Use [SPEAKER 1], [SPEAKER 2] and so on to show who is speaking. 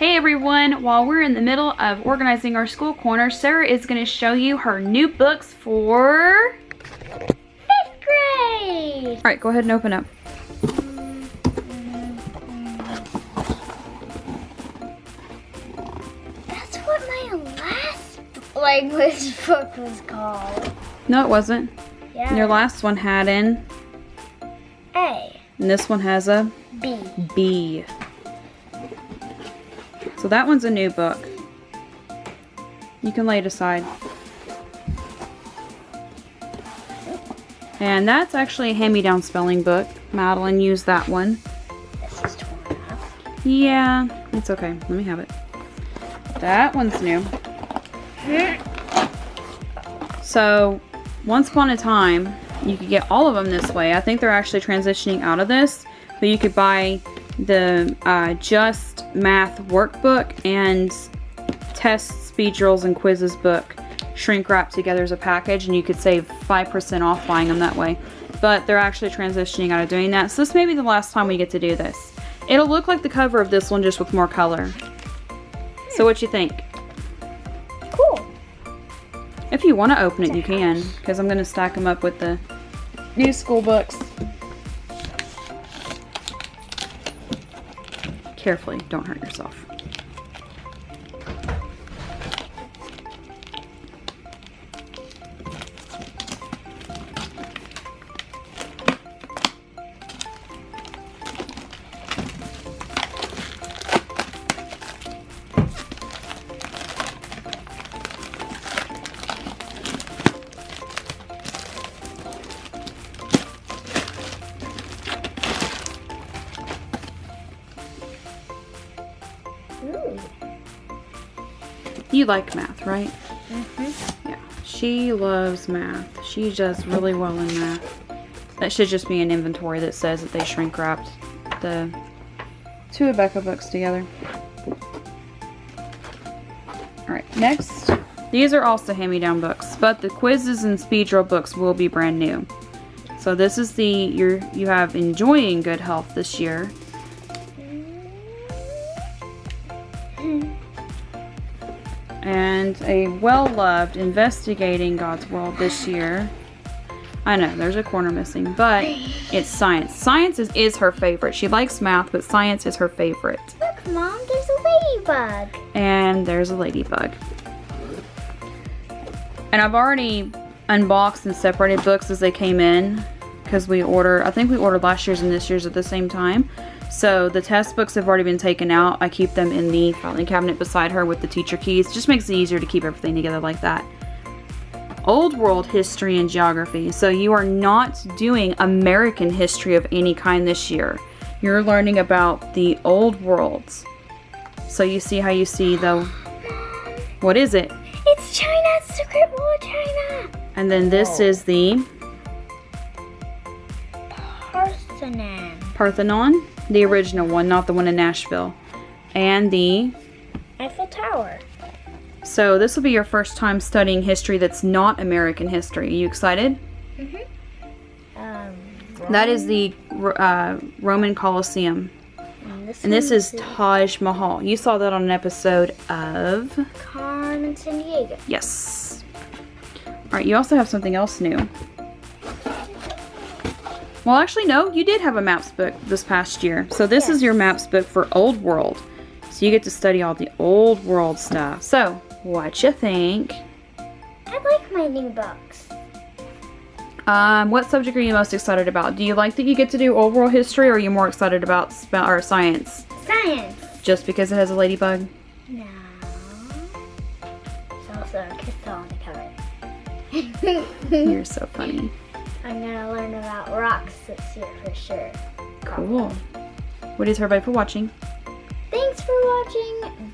[SPEAKER 1] Hey everyone, while we're in the middle of organizing our school corner, Sarah is going to show you her new books for
[SPEAKER 2] 5th grade.
[SPEAKER 1] Alright, go ahead and open up.
[SPEAKER 2] That's what my last language book was called.
[SPEAKER 1] No, it wasn't.
[SPEAKER 2] Yeah.
[SPEAKER 1] Your last one had an
[SPEAKER 2] A.
[SPEAKER 1] And this one has a
[SPEAKER 2] B.
[SPEAKER 1] B. So that one's a new book. You can lay it aside. And that's actually a hand-me-down spelling book. Madeline used that one.
[SPEAKER 2] This is torn up.
[SPEAKER 1] Yeah, it's okay. Let me have it. That one's new. So, once upon a time, you could get all of them this way. I think they're actually transitioning out of this, but you could buy the Just Math workbook and test, speed drills, and quizzes book shrink wrapped together as a package, and you could save 5% off buying them that way. But they're actually transitioning out of doing that, so this may be the last time we get to do this. It'll look like the cover of this one, just with more color. So what you think?
[SPEAKER 2] Cool.
[SPEAKER 1] If you want to open it, you can, because I'm going to stack them up with the new school books. Carefully, don't hurt yourself.
[SPEAKER 2] Ooh.
[SPEAKER 1] You like math, right?
[SPEAKER 2] Mm-hmm.
[SPEAKER 1] Yeah. She loves math. She does really well in math. That should just be an inventory that says that they shrink wrapped the 2 Abeka books together. Alright, next. These are also hand-me-down books, but the quizzes and speed drill books will be brand new. So this is the you have Enjoying Good Health this year. And a well-loved Investigating God's World this year. I know, there's a corner missing, but it's science. Science is her favorite. She likes math, but science is her favorite.
[SPEAKER 2] Look, Mom, there's a ladybug.
[SPEAKER 1] And there's a ladybug. And I've already unboxed and separated books as they came in, because I think we ordered last year's and this year's at the same time. So the test books have already been taken out. I keep them in the filing cabinet beside her with the teacher keys. Just makes it easier to keep everything together like that. Old World History and Geography. So you are not doing American history of any kind this year. You're learning about the old worlds. So you see how you see the... What is it?
[SPEAKER 2] It's China, Secret War China.
[SPEAKER 1] And then this is the... Parthenon. The original one, not the one in Nashville. And the
[SPEAKER 2] Eiffel Tower.
[SPEAKER 1] So this will be your first time studying history that's not American history. Are you excited?
[SPEAKER 2] Mm-hmm.
[SPEAKER 1] That is the Roman Colosseum. And this is Taj Mahal. You saw that on an episode of
[SPEAKER 2] Carmen Sandiego.
[SPEAKER 1] Yes. Alright, you also have something else new. Well, actually, no, you did have a maps book this past year. So this is your maps book for Old World. So you get to study all the Old World stuff. So, what you think?
[SPEAKER 2] I like my new books.
[SPEAKER 1] What subject are you most excited about? Do you like that you get to do Old World History, or are you more excited about science?
[SPEAKER 2] Science.
[SPEAKER 1] Just because it has a ladybug?
[SPEAKER 2] No. It's also a crystal on the cover.
[SPEAKER 1] You're so funny.
[SPEAKER 2] I'm gonna learn about rocks this year for sure.
[SPEAKER 1] Cool. What is everybody for watching?
[SPEAKER 2] Thanks for watching.